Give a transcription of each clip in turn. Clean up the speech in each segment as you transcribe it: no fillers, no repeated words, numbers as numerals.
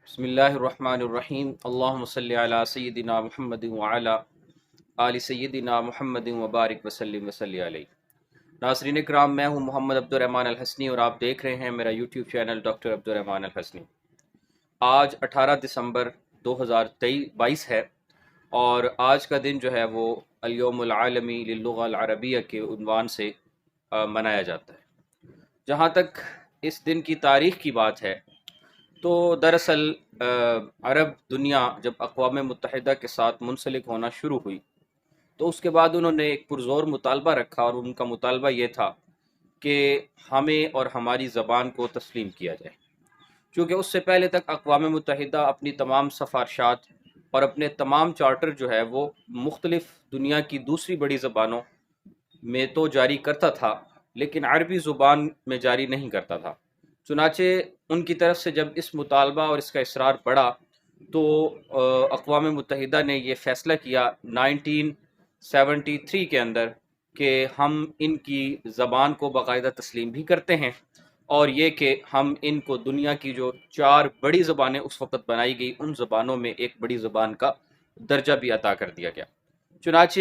بسم اللہ الرحمن الرحیم اللہم صلی علی سیدنا محمد وعلی آل سیدنا محمد وبارک وسلم وصلی علیہ۔ ناظرین کرام، میں ہوں محمد عبد الرحمن الحسنی اور آپ دیکھ رہے ہیں میرا یوٹیوب چینل ڈاکٹر عبد الرحمن الحسنی۔ آج 18 دسمبر 2022 ہے اور آج کا دن جو ہے وہ الیوم العالمی للغة العربیہ کے عنوان سے منایا جاتا ہے۔ جہاں تک اس دن کی تاریخ کی بات ہے تو دراصل عرب دنیا جب اقوام متحدہ کے ساتھ منسلک ہونا شروع ہوئی تو اس کے بعد انہوں نے ایک پرزور مطالبہ رکھا، اور ان کا مطالبہ یہ تھا کہ ہمیں اور ہماری زبان کو تسلیم کیا جائے، چونکہ اس سے پہلے تک اقوام متحدہ اپنی تمام سفارشات اور اپنے تمام چارٹر جو ہے وہ مختلف دنیا کی دوسری بڑی زبانوں میں تو جاری کرتا تھا، لیکن عربی زبان میں جاری نہیں کرتا تھا۔ چنانچہ ان کی طرف سے جب اس مطالبہ اور اس کا اصرار پڑا تو اقوام متحدہ نے یہ فیصلہ کیا 1973 کے اندر کہ ہم ان کی زبان کو باقاعدہ تسلیم بھی کرتے ہیں، اور یہ کہ ہم ان کو دنیا کی جو 4 بڑی زبانیں اس وقت بنائی گئی ان زبانوں میں ایک بڑی زبان کا درجہ بھی عطا کر دیا گیا۔ چنانچہ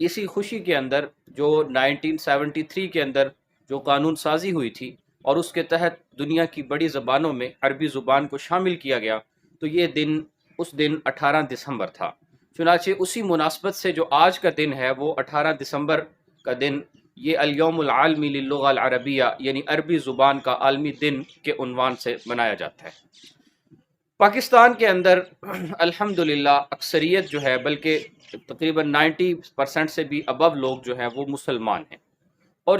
اسی خوشی کے اندر جو 1973 کے اندر جو قانون سازی ہوئی تھی اور اس کے تحت دنیا کی بڑی زبانوں میں عربی زبان کو شامل کیا گیا، تو یہ دن اس دن 18 دسمبر تھا۔ چنانچہ اسی مناسبت سے جو آج کا دن ہے وہ 18 دسمبر کا دن یہ الیوم العالمی للغة العربیہ یعنی عربی زبان کا عالمی دن کے عنوان سے منایا جاتا ہے۔ پاکستان کے اندر الحمدللہ اکثریت جو ہے، بلکہ تقریباً 90% سے بھی ابو لوگ جو ہیں وہ مسلمان ہیں، اور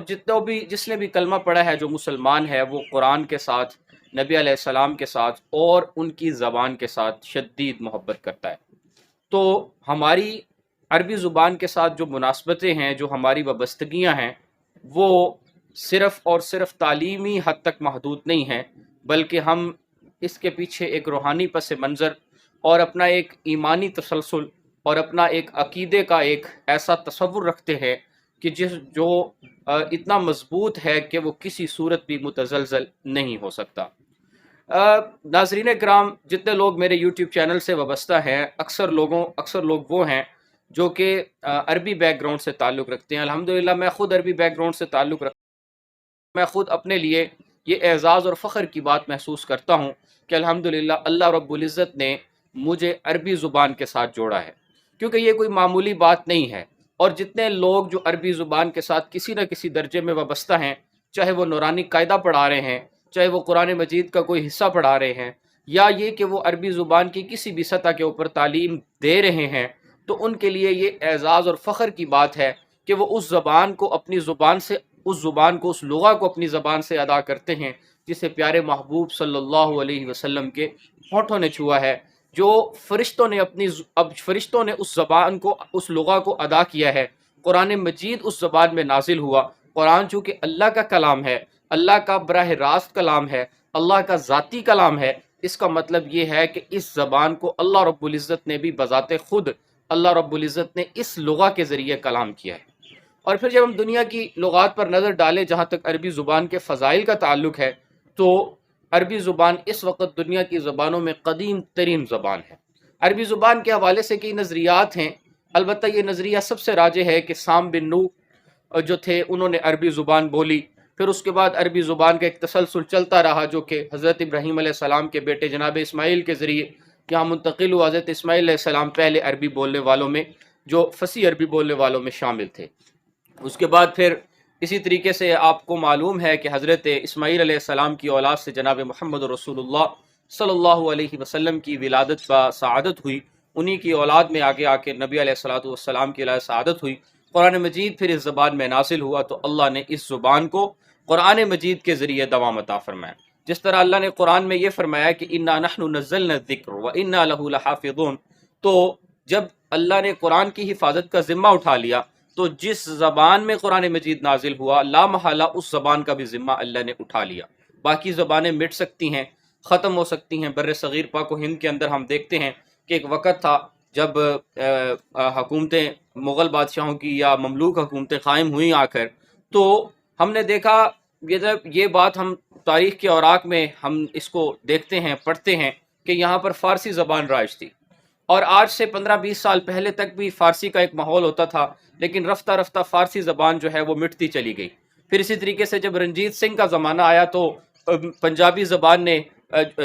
جس نے بھی کلمہ پڑھا ہے جو مسلمان ہے وہ قرآن کے ساتھ، نبی علیہ السلام کے ساتھ اور ان کی زبان کے ساتھ شدید محبت کرتا ہے۔ تو ہماری عربی زبان کے ساتھ جو مناسبتیں ہیں، جو ہماری وابستگیاں ہیں، وہ صرف اور صرف تعلیمی حد تک محدود نہیں ہیں، بلکہ ہم اس کے پیچھے ایک روحانی پس منظر اور اپنا ایک ایمانی تسلسل اور اپنا ایک عقیدے کا ایک ایسا تصور رکھتے ہیں کہ جو اتنا مضبوط ہے کہ وہ کسی صورت بھی متزلزل نہیں ہو سکتا۔ ناظرین کرام، جتنے لوگ میرے یوٹیوب چینل سے وابستہ ہیں، اکثر لوگ وہ ہیں جو کہ عربی بیک گراؤنڈ سے تعلق رکھتے ہیں۔ الحمدللہ میں خود عربی بیک گراؤنڈ سے تعلق رکھتا ہوں۔ میں خود اپنے لیے یہ اعزاز اور فخر کی بات محسوس کرتا ہوں کہ الحمدللہ اللہ رب العزت نے مجھے عربی زبان کے ساتھ جوڑا ہے، کیونکہ یہ کوئی معمولی بات نہیں ہے۔ اور جتنے لوگ جو عربی زبان کے ساتھ کسی نہ کسی درجے میں وابستہ ہیں، چاہے وہ نورانی قاعدہ پڑھا رہے ہیں، چاہے وہ قرآن مجید کا کوئی حصہ پڑھا رہے ہیں، یا یہ کہ وہ عربی زبان کی کسی بھی سطح کے اوپر تعلیم دے رہے ہیں، تو ان کے لیے یہ اعزاز اور فخر کی بات ہے کہ وہ اس زبان کو اپنی زبان سے، اس لغہ کو اپنی زبان سے ادا کرتے ہیں جسے پیارے محبوب صلی اللہ علیہ وسلم کے ہونٹوں نے چھوا ہے، جو فرشتوں نے اس زبان کو، اس لغہ کو ادا کیا ہے۔ قرآن مجید اس زبان میں نازل ہوا۔ قرآن چونکہ اللہ کا کلام ہے، اللہ کا براہ راست کلام ہے، اللہ کا ذاتی کلام ہے، اس کا مطلب یہ ہے کہ اس زبان کو اللہ رب العزت نے بھی بذات خود، اللہ رب العزت نے اس لغہ کے ذریعے کلام کیا ہے۔ اور پھر جب ہم دنیا کی لغات پر نظر ڈالیں، جہاں تک عربی زبان کے فضائل کا تعلق ہے، تو عربی زبان اس وقت دنیا کی زبانوں میں قدیم ترین زبان ہے۔ عربی زبان کے حوالے سے کئی نظریات ہیں، البتہ یہ نظریہ سب سے راجح ہے کہ سام بن نوح جو تھے انہوں نے عربی زبان بولی، پھر اس کے بعد عربی زبان کا ایک تسلسل چلتا رہا جو کہ حضرت ابراہیم علیہ السلام کے بیٹے جناب اسماعیل کے ذریعے یہاں منتقل ہوا۔ حضرت اسماعیل علیہ السلام پہلے عربی بولنے والوں میں، جو فصیح عربی بولنے والوں میں شامل تھے۔ اس کے بعد پھر اسی طریقے سے آپ کو معلوم ہے کہ حضرت اسماعیل علیہ السلام کی اولاد سے جناب محمد رسول اللہ صلی اللہ علیہ وسلم کی ولادت و سعادت ہوئی، انہی کی اولاد میں آگے آ کے نبی علیہ الصلوۃ والسلام کی سعادت ہوئی۔ قرآن مجید پھر اس زبان میں نازل ہوا تو اللہ نے اس زبان کو قرآن مجید کے ذریعے دوام عطا فرمایا۔ جس طرح اللہ نے قرآن میں یہ فرمایا کہ انا نحن نزلنا الذکر وانا له لحافظون، تو جب اللہ نے قرآن کی حفاظت کا ذمہ اٹھا لیا تو جس زبان میں قرآن مجید نازل ہوا لا محالہ اس زبان کا بھی ذمہ اللہ نے اٹھا لیا۔ باقی زبانیں مٹ سکتی ہیں، ختم ہو سکتی ہیں۔ بر صغیر پاک و ہند کے اندر ہم دیکھتے ہیں کہ ایک وقت تھا جب حکومتیں مغل بادشاہوں کی یا مملوک حکومتیں قائم ہوئیں آ کر، تو ہم نے دیکھا یہ بات ہم تاریخ کے اوراق میں ہم اس کو دیکھتے ہیں، پڑھتے ہیں کہ یہاں پر فارسی زبان رائج تھی، اور آج سے 15-20 سال پہلے تک بھی فارسی کا ایک ماحول ہوتا تھا، لیکن رفتہ رفتہ فارسی زبان جو ہے وہ مٹتی چلی گئی۔ پھر اسی طریقے سے جب رنجیت سنگھ کا زمانہ آیا تو پنجابی زبان نے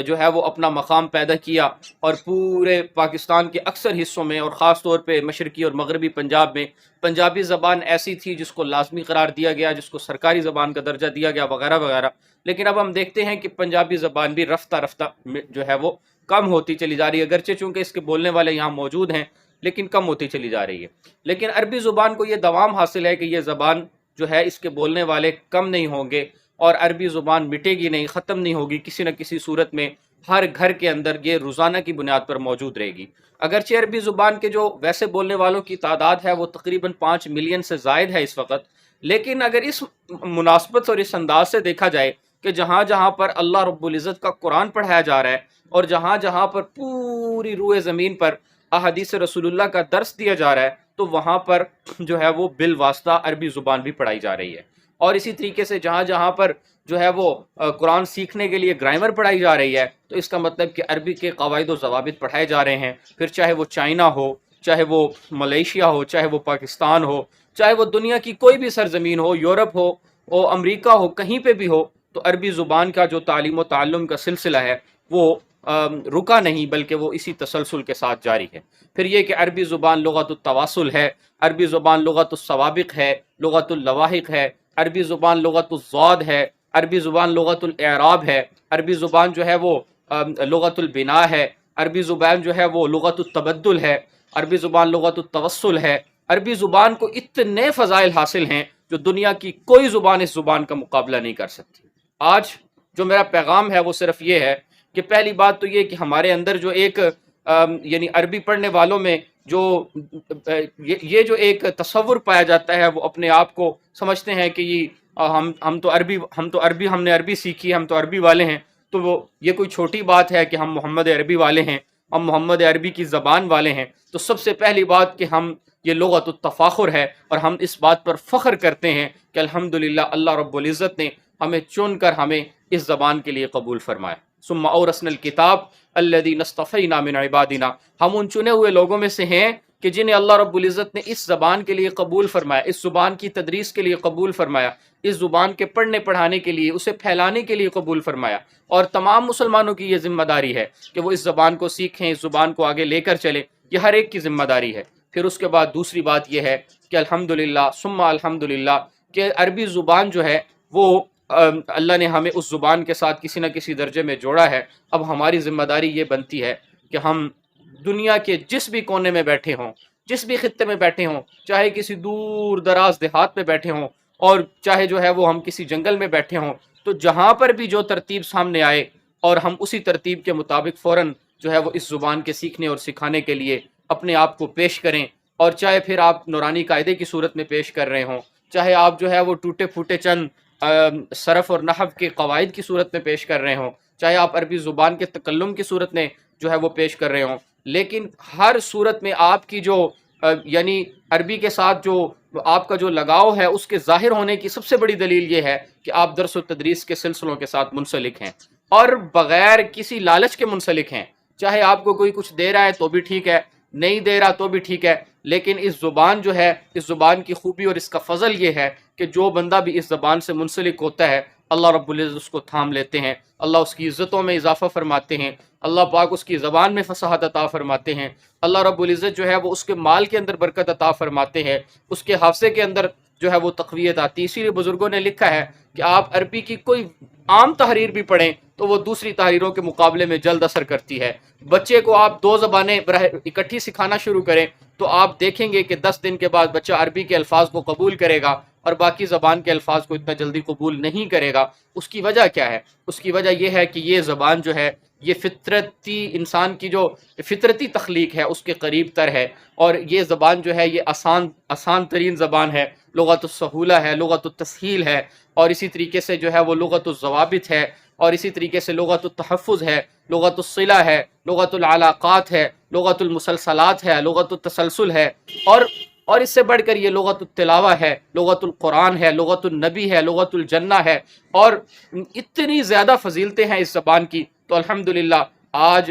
جو ہے وہ اپنا مقام پیدا کیا، اور پورے پاکستان کے اکثر حصوں میں اور خاص طور پہ مشرقی اور مغربی پنجاب میں پنجابی زبان ایسی تھی جس کو لازمی قرار دیا گیا، جس کو سرکاری زبان کا درجہ دیا گیا، وغیرہ وغیرہ۔ لیکن اب ہم دیکھتے ہیں کہ پنجابی زبان بھی رفتہ رفتہ جو ہے وہ کم ہوتی چلی جا رہی ہے، اگرچہ چونکہ اس کے بولنے والے یہاں موجود ہیں لیکن کم ہوتی چلی جا رہی ہے۔ لیکن عربی زبان کو یہ دوام حاصل ہے کہ یہ زبان جو ہے اس کے بولنے والے کم نہیں ہوں گے، اور عربی زبان مٹے گی نہیں، ختم نہیں ہوگی، کسی نہ کسی صورت میں ہر گھر کے اندر یہ روزانہ کی بنیاد پر موجود رہے گی۔ اگرچہ عربی زبان کے جو ویسے بولنے والوں کی تعداد ہے وہ تقریباً 5 ملین سے زائد ہے اس وقت، لیکن اگر اس مناسبت اور اس انداز سے دیکھا جائے کہ جہاں جہاں پر اللہ رب العزت کا قرآن پڑھایا جا رہا ہے، اور جہاں جہاں پر پوری روئے زمین پر احادیث رسول اللہ کا درس دیا جا رہا ہے، تو وہاں پر جو ہے وہ بالواسطہ عربی زبان بھی پڑھائی جا رہی ہے۔ اور اسی طریقے سے جہاں جہاں پر جو ہے وہ قرآن سیکھنے کے لیے گرامر پڑھائی جا رہی ہے، تو اس کا مطلب کہ عربی کے قواعد و ضوابط پڑھائے جا رہے ہیں، پھر چاہے وہ چائنا ہو، چاہے وہ ملیشیا ہو، چاہے وہ پاکستان ہو، چاہے وہ دنیا کی کوئی بھی سرزمین ہو، یورپ ہو امریکہ ہو، کہیں پہ بھی ہو، تو عربی زبان کا جو تعلیم و تعلم کا سلسلہ ہے وہ رکا نہیں، بلکہ وہ اسی تسلسل کے ساتھ جاری ہے۔ پھر یہ کہ عربی زبان لغت التواصل ہے، عربی زبان لغت السوابق ہے، لغت اللواحق ہے، عربی زبان لغت الضاد ہے، عربی زبان لغت الاعراب ہے، عربی زبان جو ہے وہ لغت البناء ہے، عربی زبان جو ہے وہ لغت التبدل ہے، عربی زبان لغت التوسل ہے۔ عربی زبان کو اتنے فضائل حاصل ہیں جو دنیا کی کوئی زبان اس زبان کا مقابلہ نہیں کر سکتی۔ آج جو میرا پیغام ہے وہ صرف یہ ہے کہ پہلی بات تو یہ کہ ہمارے اندر جو ایک یعنی عربی پڑھنے والوں میں جو یہ جو ایک تصور پایا جاتا ہے، وہ اپنے آپ کو سمجھتے ہیں کہ یہ ہم تو عربی ہم نے عربی سیکھی، ہم تو عربی والے ہیں، تو وہ یہ کوئی چھوٹی بات ہے کہ ہم محمد عربی والے ہیں، ہم محمد عربی کی زبان والے ہیں۔ تو سب سے پہلی بات کہ ہم یہ لغت التفاخر ہے، اور ہم اس بات پر فخر کرتے ہیں کہ الحمدللہ اللہ رب العزت نے ہمیں چن کر ہمیں اس زبان کے لیے قبول فرمایا۔ ثم اورثنا الکتاب الذین اصطفینا من عبادنا، ہم ان چنے ہوئے لوگوں میں سے ہیں کہ جنہیں اللہ رب العزت نے اس زبان کے لیے قبول فرمایا، اس زبان کی تدریس کے لیے قبول فرمایا، اس زبان کے پڑھنے پڑھانے کے لیے، اسے پھیلانے کے لیے قبول فرمایا۔ اور تمام مسلمانوں کی یہ ذمہ داری ہے کہ وہ اس زبان کو سیکھیں، اس زبان کو آگے لے کر چلیں، یہ ہر ایک کی ذمہ داری ہے۔ پھر اس کے بعد دوسری بات یہ ہے کہ الحمدللہ ثم الحمدللہ کہ عربی زبان جو ہے وہ اللہ نے ہمیں اس زبان کے ساتھ کسی نہ کسی درجے میں جوڑا ہے۔ اب ہماری ذمہ داری یہ بنتی ہے کہ ہم دنیا کے جس بھی کونے میں بیٹھے ہوں، جس بھی خطے میں بیٹھے ہوں، چاہے کسی دور دراز دیہات میں بیٹھے ہوں، اور چاہے جو ہے وہ ہم کسی جنگل میں بیٹھے ہوں، تو جہاں پر بھی جو ترتیب سامنے آئے اور ہم اسی ترتیب کے مطابق فوراً جو ہے وہ اس زبان کے سیکھنے اور سکھانے کے لیے اپنے آپ کو پیش کریں۔ اور چاہے پھر آپ نورانی قاعدے کی صورت میں پیش کر رہے ہوں، چاہے آپ جو ہے وہ ٹوٹے پھوٹے چند صرف اور نحو کے قواعد کی صورت میں پیش کر رہے ہوں، چاہے آپ عربی زبان کے تکلم کی صورت میں جو ہے وہ پیش کر رہے ہوں، لیکن ہر صورت میں آپ کی جو یعنی عربی کے ساتھ جو آپ کا جو لگاؤ ہے، اس کے ظاہر ہونے کی سب سے بڑی دلیل یہ ہے کہ آپ درس و تدریس کے سلسلوں کے ساتھ منسلک ہیں، اور بغیر کسی لالچ کے منسلک ہیں۔ چاہے آپ کو کوئی کچھ دے رہا ہے تو بھی ٹھیک ہے، نہیں دے رہا تو بھی ٹھیک ہے، لیکن اس زبان جو ہے، اس زبان کی خوبی اور اس کا فضل یہ ہے کہ جو بندہ بھی اس زبان سے منسلک ہوتا ہے، اللہ رب العزت اس کو تھام لیتے ہیں، اللہ اس کی عزتوں میں اضافہ فرماتے ہیں، اللہ پاک اس کی زبان میں فصاحت عطا فرماتے ہیں، اللہ رب العزت جو ہے وہ اس کے مال کے اندر برکت عطا فرماتے ہیں، اس کے حافظے کے اندر جو ہے وہ تقویت آتی ہے۔ اسی لیے بزرگوں نے لکھا ہے کہ آپ عربی کی کوئی عام تحریر بھی پڑھیں تو وہ دوسری تحریروں کے مقابلے میں جلد اثر کرتی ہے۔ بچے کو آپ 2 زبانیں اکٹھی سکھانا شروع کریں تو آپ دیکھیں گے کہ 10 دن کے بعد بچہ عربی کے الفاظ کو قبول کرے گا اور باقی زبان کے الفاظ کو اتنا جلدی قبول نہیں کرے گا۔ اس کی وجہ کیا ہے؟ اس کی وجہ یہ ہے کہ یہ زبان جو ہے یہ فطرتی انسان کی جو فطرتی تخلیق ہے اس کے قریب تر ہے، اور یہ زبان جو ہے یہ آسان ترین زبان ہے، لغت السہولہ ہے، لغت التسہیل ہے، اور اسی طریقے سے جو ہے وہ لغت الضوابط ہے، اور اسی طریقے سے لغت التحفظ ہے، لغت الصلہ ہے، لغت العلاقات ہے، لغت المسلسلات ہے، لغت التسلسل ہے، اور اس سے بڑھ کر یہ لغت التلاوہ ہے، لغت القرآن ہے، لغت النبی ہے، لغت الجنہ ہے، اور اتنی زیادہ فضیلتیں ہیں اس زبان کی۔ تو الحمدللہ آج